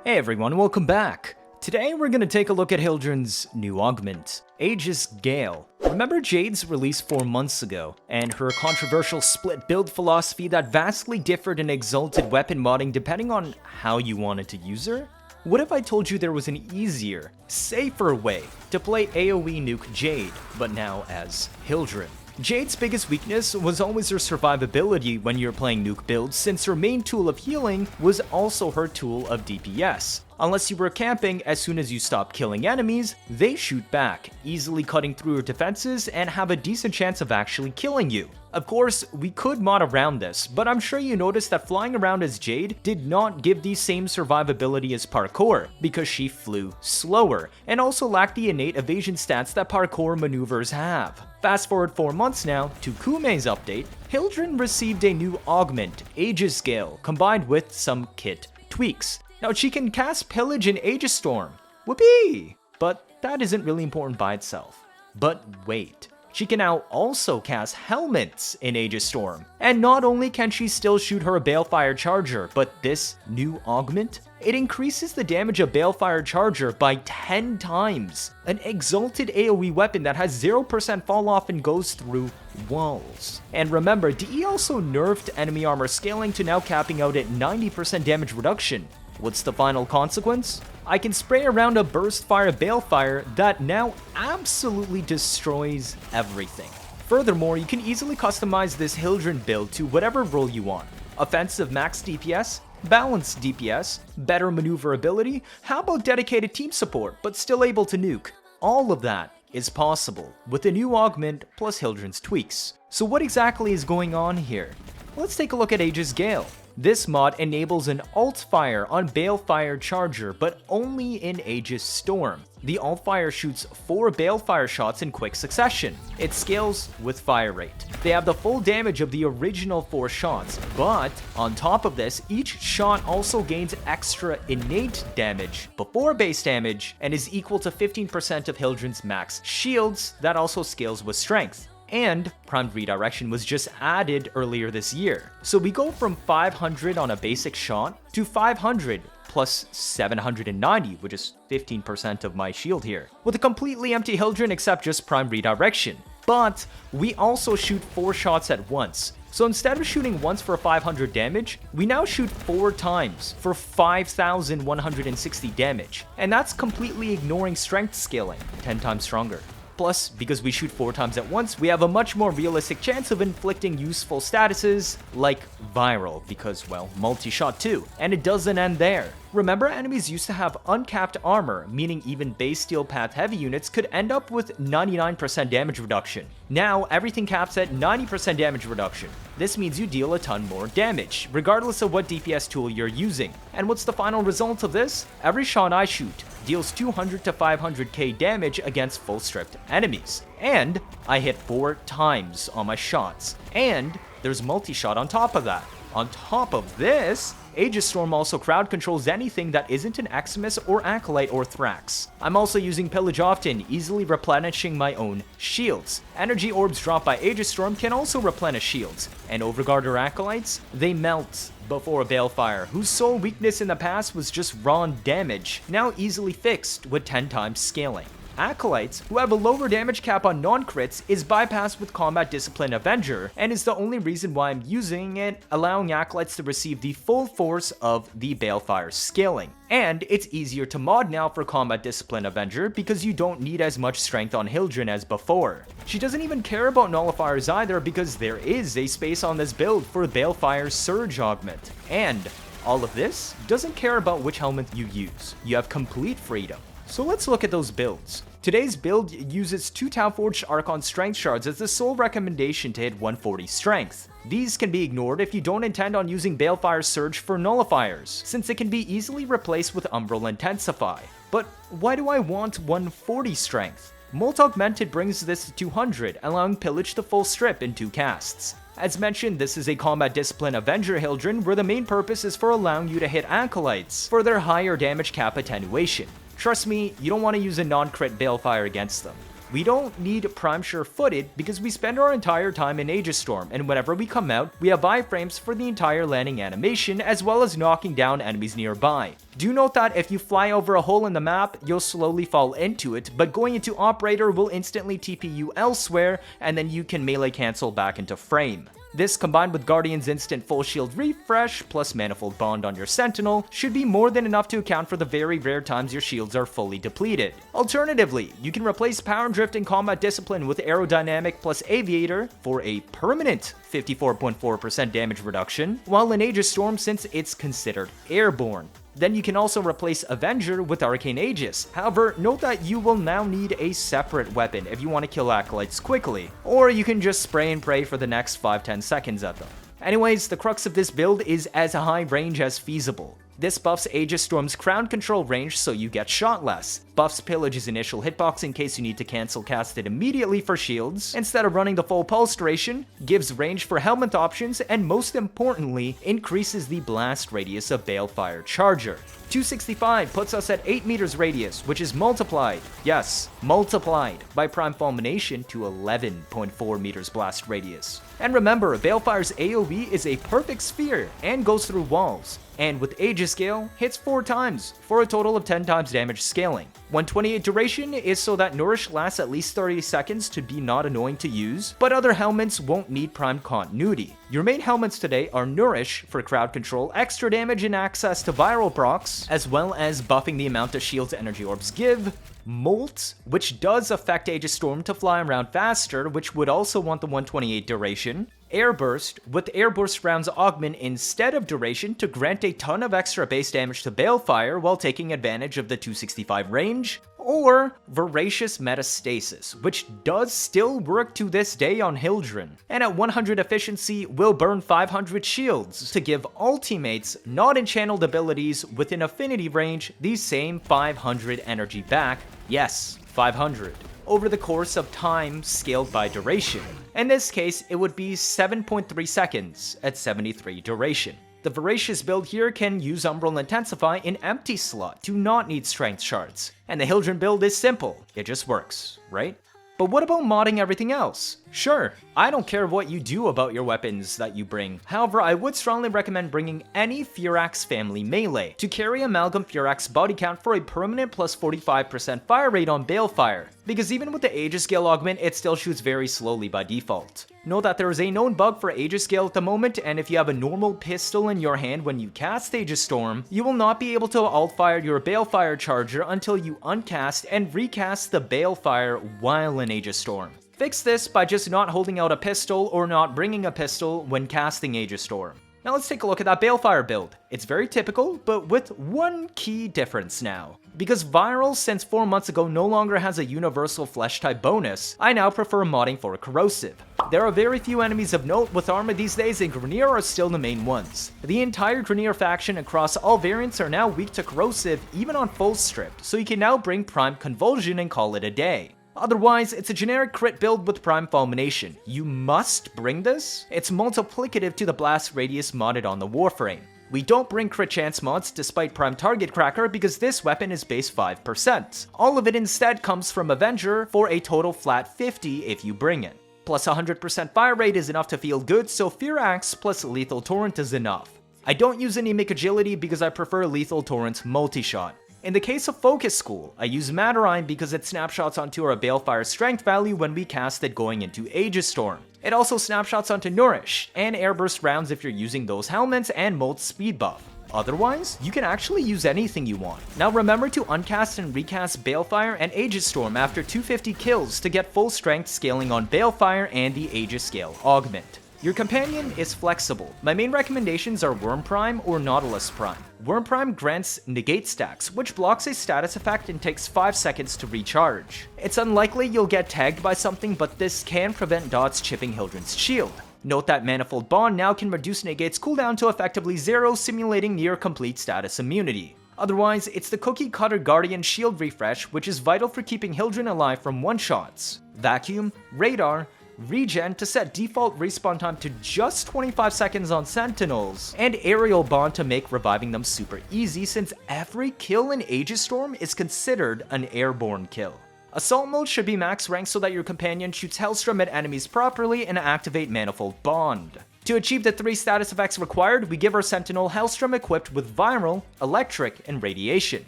Hey everyone, welcome back. Today we're going to take a look at Hildryn's new augment, Aegis Gale. Remember Jade's release 4 months ago, and her controversial split build philosophy that vastly differed in exalted weapon modding depending on how you wanted to use her? What if I told you there was an easier, safer way to play AoE nuke Jade, but now as Hildryn? Jade's biggest weakness was always her survivability when you're playing nuke builds, since her main tool of healing was also her tool of DPS. Unless you were camping, as soon as you stop killing enemies, they shoot back, easily cutting through your defenses and have a decent chance of actually killing you. Of course, we could mod around this, but I'm sure you noticed that flying around as Jade did not give the same survivability as parkour, because she flew slower, and also lacked the innate evasion stats that parkour maneuvers have. Fast forward 4 months now to Koumei's update, Hildryn received a new augment, Aegis Gale, combined with some kit tweaks. Now she can cast Pillage in Aegis Storm, whoopee! But that isn't really important by itself. But wait, she can now also cast Helminths in Aegis Storm. And not only can she still shoot her Balefire Charger, but this new augment, it increases the damage of Balefire Charger by 10 times. An exalted AoE weapon that has 0% fall off and goes through walls. And remember, DE also nerfed enemy armor scaling to now capping out at 90% damage reduction. What's the final consequence? I can spray around a burst fire Balefire that now absolutely destroys everything. Furthermore, you can easily customize this Hildryn build to whatever role you want. Offensive max DPS, balanced DPS, better maneuverability, how about dedicated team support but still able to nuke? All of that is possible with the new augment plus Hildryn's tweaks. So what exactly is going on here? Let's take a look at Aegis Gale. This mod enables an alt fire on Balefire Charger, but only in Aegis Storm. The alt fire shoots 4 Balefire shots in quick succession. It scales with fire rate. They have the full damage of the original 4 shots, but on top of this, each shot also gains extra innate damage before base damage and is equal to 15% of Hildryn's max shields. That also scales with strength. And primed redirection was just added earlier this year. So we go from 500 on a basic shot to 500 plus 790, which is 15% of my shield here, with a completely empty Hildryn except just primed redirection. But we also shoot 4 shots at once. So instead of shooting once for 500 damage, we now shoot 4 times for 5,160 damage. And that's completely ignoring strength scaling, 10 times stronger. Plus, because we shoot 4 times at once, we have a much more realistic chance of inflicting useful statuses like viral, because, well, multi-shot too. And it doesn't end there. Remember, enemies used to have uncapped armor, meaning even base steel path heavy units could end up with 99% damage reduction. Now, everything caps at 90% damage reduction. This means you deal a ton more damage, regardless of what DPS tool you're using. And what's the final result of this? Every shot I shoot deals 200 to 500k damage against full stripped enemies. And I hit 4 times on my shots. And there's multi-shot on top of that. On top of this, Aegis Storm also crowd controls anything that isn't an Eximus or Acolyte or Furax. I'm also using Pillage often, easily replenishing my own shields. Energy orbs dropped by Aegis Storm can also replenish shields, and Overguard or Acolytes, they melt before a Balefire, whose sole weakness in the past was just raw damage, now easily fixed with 10 times scaling. Acolytes, who have a lower damage cap on non-crits, is bypassed with Combat Discipline Avenger, and is the only reason why I'm using it, allowing Acolytes to receive the full force of the Balefire scaling. And it's easier to mod now for Combat Discipline Avenger because you don't need as much strength on Hildryn as before. She doesn't even care about Nullifiers either because there is a space on this build for Balefire Surge Augment. And all of this doesn't care about which Helminth you use. You have complete freedom. So let's look at those builds. Today's build uses 2 Tau-Forged Archon Strength Shards as the sole recommendation to hit 140 Strength. These can be ignored if you don't intend on using Balefire Surge for Nullifiers, since it can be easily replaced with Umbral Intensify. But why do I want 140 Strength? Molt Augmented brings this to 200, allowing Pillage to full strip in 2 casts. As mentioned, this is a Combat Discipline Avenger Hildryn where the main purpose is for allowing you to hit Acolytes for their higher damage cap attenuation. Trust me, you don't want to use a non-crit Balefire against them. We don't need Prime Sure-Footed because we spend our entire time in Aegis Storm, and whenever we come out, we have iframes for the entire landing animation as well as knocking down enemies nearby. Do note that if you fly over a hole in the map, you'll slowly fall into it, but going into Operator will instantly TP you elsewhere, and then you can melee cancel back into frame. This, combined with Guardian's instant full shield refresh, plus Manifold Bond on your Sentinel, should be more than enough to account for the very rare times your shields are fully depleted. Alternatively, you can replace Power Drift and Combat Discipline with Aerodynamic plus Aviator for a permanent 54.4% damage reduction, while in Aegis Storm since it's considered airborne. Then you can also replace Avenger with Arcane Aegis. However, note that you will now need a separate weapon if you want to kill Acolytes quickly, or you can just spray and pray for the next 5-10 seconds at them. Anyways, the crux of this build is as high range as feasible. This buffs Aegis Storm's crowd control range so you get shot less, buffs Pillage's initial hitbox in case you need to cancel cast it immediately for shields instead of running the full pulse duration, gives range for Helminth options, and most importantly, increases the blast radius of Balefire Charger. 265 puts us at 8 meters radius, which is multiplied, yes, multiplied, by Prime Fulmination to 11.4 meters blast radius. And remember, Balefire's AoE is a perfect sphere and goes through walls, and with Aegis Gale, hits 4 times, for a total of 10 times damage scaling. 128 duration is so that Nourish lasts at least 30 seconds to be not annoying to use, but other Helminths won't need Prime continuity. Your main Helminths today are Nourish for crowd control, extra damage and access to viral procs, as well as buffing the amount of shields energy orbs give, Molt, which does affect Aegis Storm to fly around faster, which would also want the 128 duration, Airburst, with Airburst rounds Augment instead of duration to grant a ton of extra base damage to Balefire while taking advantage of the 265 range, or Voracious Metastasis, which does still work to this day on Hildryn, and at 100 efficiency will burn 500 shields to give ultimates not in channeled abilities within affinity range the same 500 energy back, yes, 500. Over the course of time scaled by duration. In this case, it would be 7.3 seconds at 73 duration. The Voracious build here can use Umbral Intensify in empty slot to not need strength shards. And the Hildryn build is simple, it just works, right? But what about modding everything else? Sure, I don't care what you do about your weapons that you bring. However, I would strongly recommend bringing any Furax family melee to carry Amalgam Furax body count for a permanent plus 45% fire rate on Balefire, because even with the Aegis Gale Augment, it still shoots very slowly by default. Know that there is a known bug for Aegis Gale at the moment, and if you have a normal pistol in your hand when you cast Aegis Storm, you will not be able to alt-fire your Balefire Charger until you uncast and recast the Balefire while in Aegis Storm. Fix this by just not holding out a pistol or not bringing a pistol when casting Aegis Storm. Now let's take a look at that Balefire build. It's very typical, but with one key difference now. Because Viral since 4 months ago no longer has a universal flesh type bonus, I now prefer modding for Corrosive. There are very few enemies of note with armor these days, and Grineer are still the main ones. The entire Grineer faction across all variants are now weak to Corrosive even on full stripped, so you can now bring Prime Convulsion and call it a day. Otherwise, it's a generic crit build with Prime Fulmination. You must bring this? It's multiplicative to the blast radius modded on the Warframe. We don't bring crit chance mods despite Prime Target Cracker because this weapon is base 5%. All of it instead comes from Avenger for a total flat 50 if you bring it. Plus 100% fire rate is enough to feel good, so Furax plus Lethal Torrent is enough. I don't use Anemic Agility because I prefer Lethal Torrent's multi-shot. In the case of Focus School, I use Materine because it snapshots onto our Balefire strength value when we cast it going into Aegis Storm. It also snapshots onto Nourish, and Airburst rounds if you're using those Helminths and Molt's speed buff. Otherwise, you can actually use anything you want. Now remember to uncast and recast Balefire and Aegis Storm after 250 kills to get full strength scaling on Balefire and the Aegis Gale Augment. Your companion is flexible. My main recommendations are Worm Prime or Nautilus Prime. Worm Prime grants Negate Stacks, which blocks a status effect and takes 5 seconds to recharge. It's unlikely you'll get tagged by something, but this can prevent dots chipping Hildryn's shield. Note that Manifold Bond now can reduce Negate's cooldown to effectively 0, simulating near complete status immunity. Otherwise, it's the Cookie Cutter Guardian shield refresh, which is vital for keeping Hildryn alive from one-shots. Vacuum, Radar, Regen to set default respawn time to just 25 seconds on Sentinels, and Aerial Bond to make reviving them super easy since every kill in Aegis Storm is considered an airborne kill. Assault mode should be max rank so that your companion shoots Hellstrom at enemies properly and activate Manifold Bond. To achieve the 3 status effects required, we give our Sentinel Hellstrom equipped with Viral, Electric, and Radiation.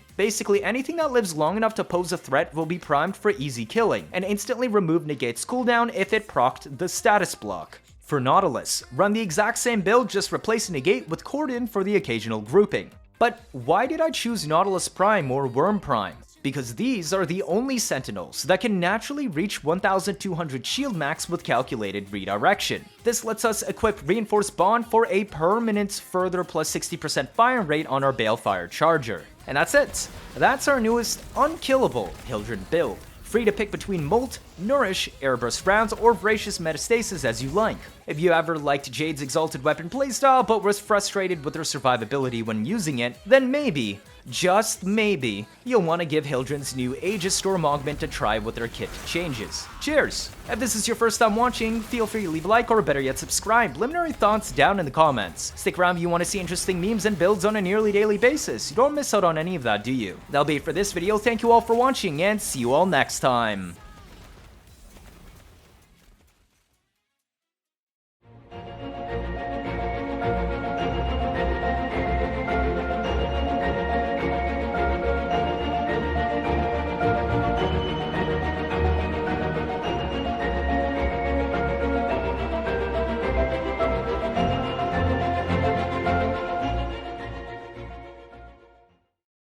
Basically, anything that lives long enough to pose a threat will be primed for easy killing, and instantly remove Negate's cooldown if it procced the status block. For Nautilus, run the exact same build, just replace Negate with Cordon for the occasional grouping. But why did I choose Nautilus Prime or Worm Prime? Because these are the only Sentinels that can naturally reach 1200 shield max with calculated redirection. This lets us equip Reinforced Bond for a permanent further plus 60% fire rate on our Balefire Charger. And that's it. That's our newest Unkillable Hildryn build. Free to pick between Molt, Nourish, Airburst rounds, or Voracious Metastasis as you like. If you ever liked Jade's Exalted Weapon playstyle but was frustrated with her survivability when using it, then maybe, just maybe, you'll want to give Hildryn's new Aegis Storm Augment a try with their kit changes. Cheers! If this is your first time watching, feel free to leave a like or better yet subscribe. Let me know your thoughts down in the comments. Stick around if you want to see interesting memes and builds on a nearly daily basis. You don't miss out on any of that, do you? That'll be it for this video. Thank you all for watching and see you all next time.